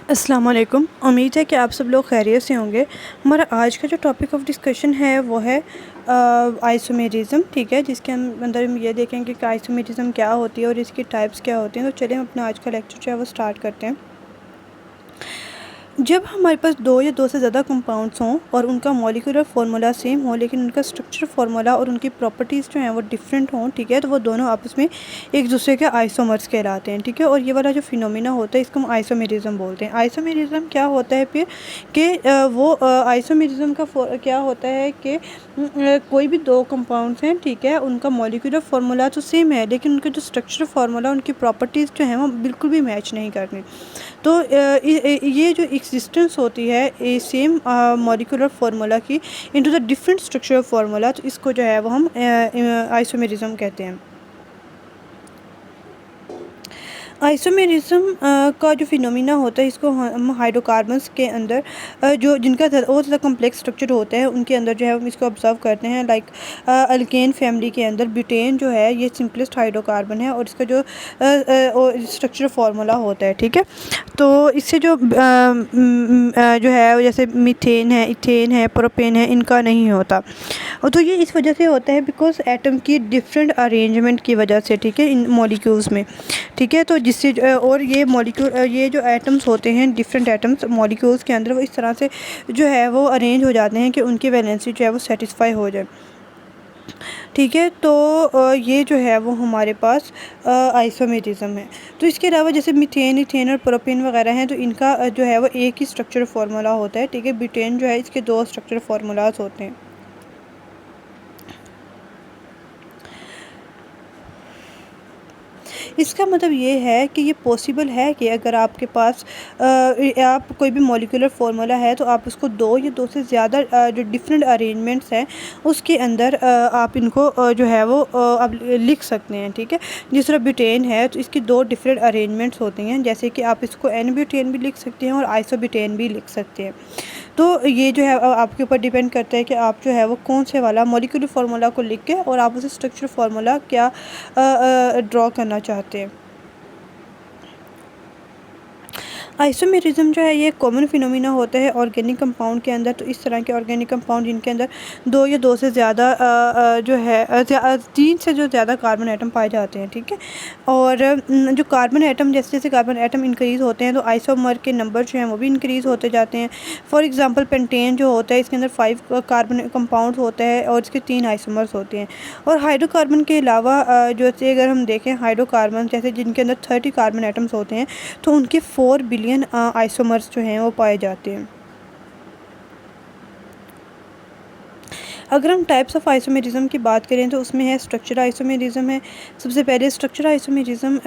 अस्सलाम वालेकुम। उम्मीद है कि आप सब लोग खैरियत से होंगे। हमारा आज का जो टॉपिक ऑफ डिस्कशन है वो है आइसोमेरिज़म, ठीक है, जिसके अंदर हम ये देखेंगे कि आइसोमेरिज़म क्या होती है और इसकी टाइप्स क्या होती हैं। तो चलिए हम अपना आज का लेक्चर जो है वो स्टार्ट करते हैं। जब हमारे पास दो या दो से ज़्यादा कंपाउंड्स हों और उनका मॉलिक्यूलर फार्मूला सेम हो लेकिन उनका स्ट्रक्चर फार्मूला और उनकी प्रॉपर्टीज़ जो हैं वो डिफरेंट हों, ठीक है, तो वो दोनों आपस में एक दूसरे के आइसोमर्स कहलाते हैं, ठीक है। और ये वाला जो फिनोमिना होता है इसको हम आइसोमेरिज़म बोलते हैं। आइसोमेरिज़म क्या होता है फिर कि वो आइसोमेरिज़म का क्या होता है कि कोई भी दो कंपाउंड्स हैं, ठीक है, उनका मॉलिक्यूलर फार्मूला तो सेम है लेकिन उनका जो स्ट्रक्चर फार्मूला उनकी प्रॉपर्टीज़ जो हैं वो बिल्कुल भी मैच नहीं करनी। तो ये जो एग्जिस्टेंस होती है सेम मॉलिक्यूलर फार्मूला की into the different structure formula, तो इसको जो है वो हम आइसोमेरिज्म कहते हैं। आइसोमेरिज्म का जो फिनोमिना होता है इसको हम हाइड्रोकार्बन्स के अंदर जो जिनका बहुत ज़्यादा कम्प्लेक्स स्ट्रक्चर होता है उनके अंदर जो है हम इसको ऑब्जर्व करते हैं। लाइक अल्केन फैमिली के अंदर ब्यूटेन जो है ये सिंपलेस्ट हाइड्रोकार्बन है और इसका जो स्ट्रक्चर फार्मूला होता है, ठीक है। तो इससे जो है जैसे मीथेन है, इथेन है, प्रोपेन है, इनका नहीं होता। और तो ये इस वजह से होता है बिकॉज एटम की डिफरेंट अरेंजमेंट की वजह से, ठीक है, इन मॉलिक्यूल्स में, ठीक है। तो जिससे और ये मॉलिक्यूल ये जो एटम्स होते हैं डिफरेंट एटम्स मॉलिक्यूल्स के अंदर वो इस तरह से जो है वो अरेंज हो जाते हैं कि उनकी वैलेंसी जो है वो सेटिस्फाई हो जाए, ठीक है। तो ये जो है वो हमारे पास आइसोमेरिज्म है। तो इसके अलावा जैसे मीथेन, इथेन और प्रोपेन वगैरह हैं तो इनका जो है वो एक ही स्ट्रक्चर फार्मूला होता है, ठीक है। ब्यूटेन जो है इसके दो स्ट्रक्चर फार्मूलाज होते हैं। इसका मतलब ये है कि ये पॉसिबल है कि अगर आपके पास आप कोई भी मॉलिक्यूलर फार्मूला है तो आप उसको दो या दो से ज़्यादा जो डिफरेंट अरेंजमेंट्स हैं उसके अंदर आप इनको जो है वो आप लिख सकते हैं, ठीक है। जिस तरह ब्यूटेन है तो इसकी दो डिफरेंट अरेंजमेंट्स होते हैं, जैसे कि आप इसको एन ब्यूटेन भी लिख सकते हैं और आइसोब्यूटेन भी लिख सकते हैं। तो ये जो है आपके ऊपर डिपेंड करता है कि आप जो है वो कौन से वाला मॉलिक्यूलर फार्मूला को लिख के और आप उसे स्ट्रक्चर फार्मूला क्या ड्रॉ करना चाहते हैं। आइसोमेरिज्म जो है ये कॉमन फिनोमिना होता है ऑर्गेनिक कंपाउंड के अंदर। तो इस तरह के ऑर्गेनिक कंपाउंड जिनके अंदर दो या दो से ज़्यादा जो है तीन से जो ज़्यादा कार्बन एटम पाए जाते हैं, ठीक है। और जो कार्बन एटम जैसे जैसे कार्बन एटम इंक्रीज़ होते हैं तो आइसोमर के नंबर जो हैं वो भी इंक्रीज़ होते जाते हैं। फॉर एग्ज़ाम्पल पेंटेन जो होता है इसके अंदर 5 कार्बन कंपाउंड होता है और इसके 3 आइसोमर्स होते हैं। और हाइड्रोकार्बन के अलावा जो अगर हम देखें हाइड्रोकार्बन जैसे जिनके अंदर 30 कार्बन एटम्स होते हैं तो उनके 4 बिलियन आइसोमर्स जो हैं वो पाए जाते हैं। अगर हम टाइप्स ऑफ आइसोमेरिज्म की बात करें तो उसमें है स्ट्रक्चर आइसोमेरिज्म है। सबसे पहले स्ट्रक्चर आइसोमेरिज्म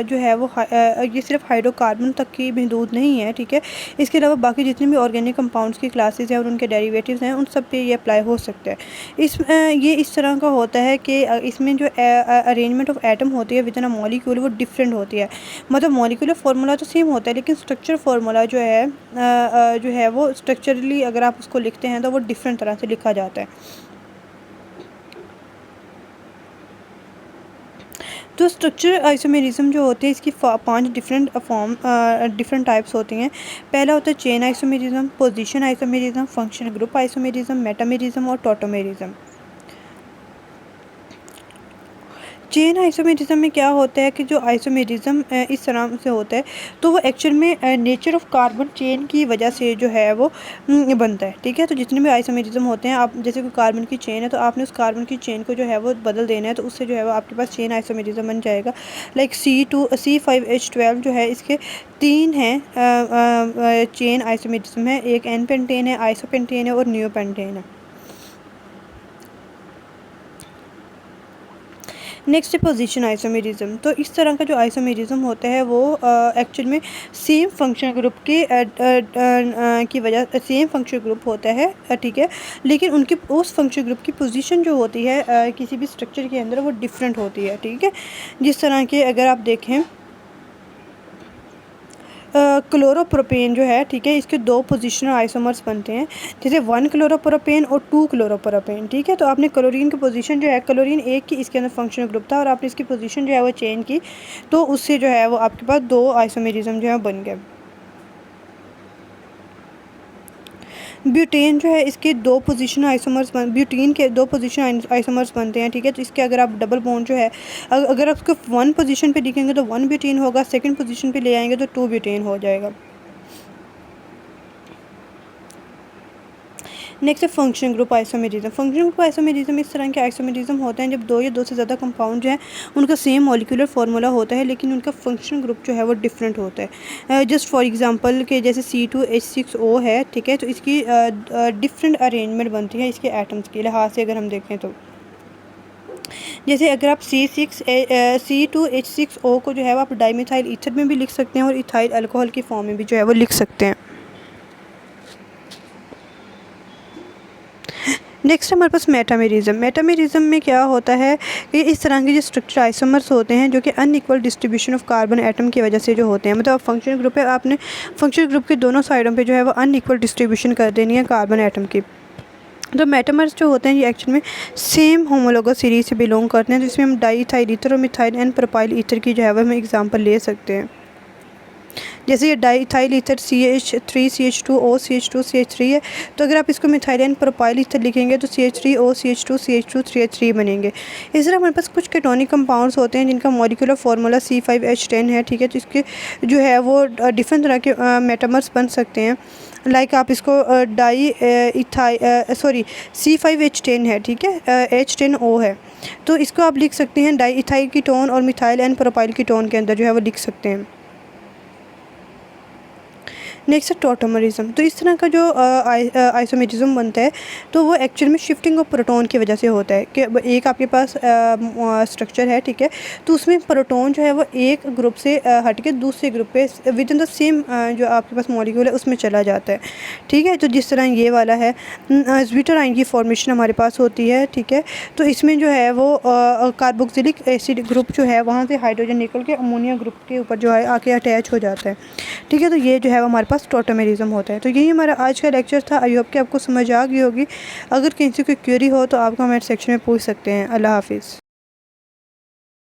जो है वो ये सिर्फ हाइड्रोकार्बन तक की महदूद नहीं है, ठीक है। इसके अलावा बाकी जितने भी ऑर्गेनिक कंपाउंड्स की क्लासेस हैं और उनके डेरिवेटिव्स हैं उन सब पे ये अप्लाई हो सकता है। ये इस तरह का होता है कि इसमें जो अरेंजमेंट ऑफ एटम होती है विद इन अ मॉलिक्यूल वो डिफरेंट होती है। मतलब मॉलिक्यूलर फार्मूला तो सेम होता है लेकिन स्ट्रक्चर फार्मूला जो है वो स्ट्रक्चरली अगर आप उसको लिखते हैं तो वो डिफरेंट तरह से लिखा जाता है। तो स्ट्रक्चर आइसोमेरिज्म जो होते हैं इसकी 5 डिफरेंट टाइप्स होती हैं। पहला होता है chain isomerism, position isomerism, function group isomerism, metamerism और टोटोमेरिज्म। चेन आइसोमेरिज्म में क्या होता है कि जो आइसोमेरिज्म इस तरह से होता है तो वो एक्चुअल में नेचर ऑफ कार्बन चेन की वजह से जो है वो बनता है, ठीक है। तो जितने भी आइसोमेरिज्म होते हैं आप जैसे कोई कार्बन की चेन है तो आपने उस कार्बन की चेन को जो है वो बदल देना है तो उससे जो है वो आपके पास चेन आइसोमेरिज्म बन जाएगा। लाइक C5H12 जो है इसके 3 हैं चेन आइसोमेरिज्म है। एक एन पेंटेन है, आइसोपेंटेन है और नियोपेंटेन है। नेक्स्ट है पोजीशन आइसोमेरिज्म। तो इस तरह का जो आइसोमेरिज्म होता है वो एक्चुअल में सेम फंक्शन ग्रुप की वजह सेम फंक्शन ग्रुप होता है, ठीक है, लेकिन उनकी उस फंक्शन ग्रुप की पोजीशन जो होती है किसी भी स्ट्रक्चर के अंदर वो डिफरेंट होती है, ठीक है। जिस तरह के अगर आप देखें क्लोरोप्रोपेन जो है, ठीक है, इसके दो पोजिशनल आइसोमर्स बनते हैं जैसे 1 क्लोरोप्रोपेन और 2 क्लोरोप्रोपेन, ठीक है। तो आपने क्लोरीन की पोजीशन जो है क्लोरीन एक की इसके अंदर फंक्शनल ग्रुप था और आपने इसकी पोजीशन जो है वो चेंज की तो उससे जो है वो आपके पास 2 आइसोमेरिज्म जो है बन गए। ब्यूटेन जो है इसके दो पोजीशन आइसोमर्स ब्यूटीन के दो पोजीशन आइसोमर्स बनते हैं, ठीक है। तो इसके अगर आप डबल बॉन्ड जो है अगर आप उसको वन पोजीशन पे लिखेंगे तो वन ब्यूटेन होगा, सेकंड पोजीशन पे ले आएंगे तो टू ब्यूटेन हो जाएगा। नेक्स्ट है function group isomerism. Function group isomerism इस तरह के आइसोमेरिज्म होते हैं जब दो या दो से ज़्यादा कंपाउंड जो है उनका सेम मॉलिक्यूलर फार्मूला होता है लेकिन उनका फंक्शन ग्रुप जो है वो डिफरेंट होता है। जस्ट फॉर एग्जांपल के जैसे C2H6O है, ठीक है। तो इसकी डिफरेंट अरेंजमेंट बनती है इसके एटम्स के लिहाज से अगर हम देखें तो, जैसे अगर आप C2H6O को जो है वो आप डाईमिथाइल ईथर में भी लिख सकते हैं और इथाइल अल्कोहल की फॉर्म में भी जो है वो लिख सकते हैं। नेक्स्ट हमारे पास मेटामेरिज्म। मेटामेरिज्म में क्या होता है कि इस तरह के जो स्ट्रक्चर आइसोमर्स होते हैं जो कि unequal distribution of carbon atom की वजह से जो होते हैं, मतलब फंक्शनल ग्रुप है, आपने फंक्शनल ग्रुप के दोनों साइडों पे जो है वो अनइक्वल डिस्ट्रीब्यूशन कर देनी है कार्बन एटम की। तो मेटामर्स जो होते हैं ये एक्चुअल में सेम होमोलोगस सीरीज से बिलोंग करते हैं, जिसमें हम डाईइथाइल ईथर और मिथाइल एंड प्रोपाइल ईथर की जो है वो हम एग्जाम्पल ले सकते हैं। जैसे ये डाईइथाइल ईथर CH3CH2O CH2CH3 है, तो अगर आप इसको मिथाइल एंड प्रोपाइल ईथर लिखेंगे तो CH3OCH2CH2CH3 बनेंगे। इस तरह हमारे पास कुछ केटोनिक कंपाउंड्स होते हैं जिनका मॉलिक्यूलर फार्मूला C5H10 है, ठीक है। तो इसके जो है वो डिफरेंट तरह के मेटामर्स बन सकते हैं। लाइक आप इसको C5H10 है, ठीक है, H10O है, तो इसको आप लिख सकते हैं डाईइथाइल कीटोन और मिथाइल एंड प्रोपाइल कीटोन के अंदर जो है वो लिख सकते हैं। नेक्स्ट है टॉटोमरिज्म। तो इस तरह का जो आइसोमेरिज्म बनता है तो वो एक्चुअल में शिफ्टिंग ऑफ प्रोटॉन की वजह से होता है कि एक आपके पास स्ट्रक्चर है, ठीक है। तो उसमें प्रोटॉन जो है वो एक ग्रुप से हट के दूसरे ग्रुप पे विद इन द सेम जो आपके पास मॉलिक्यूल है उसमें चला जाता है, ठीक है। तो जिस तरह ये वाला है ज़्वीटर की फॉर्मेशन हमारे पास होती है, ठीक है। तो इसमें जो है वो कार्बोक्सिलिक एसिड ग्रुप जो है वहाँ से हाइड्रोजन निकल के अमोनिया ग्रुप के ऊपर जो है आके अटैच हो जाता है, ठीक है। तो ये जो है वो हमारे पास टॉटोमेरिज्म होता है। तो यही हमारा आज का लेक्चर था। आई होप कि आपको समझ आ गई होगी। अगर किसी को क्वेरी हो तो आप कमेंट सेक्शन में पूछ सकते हैं। अल्लाह हाफिज़।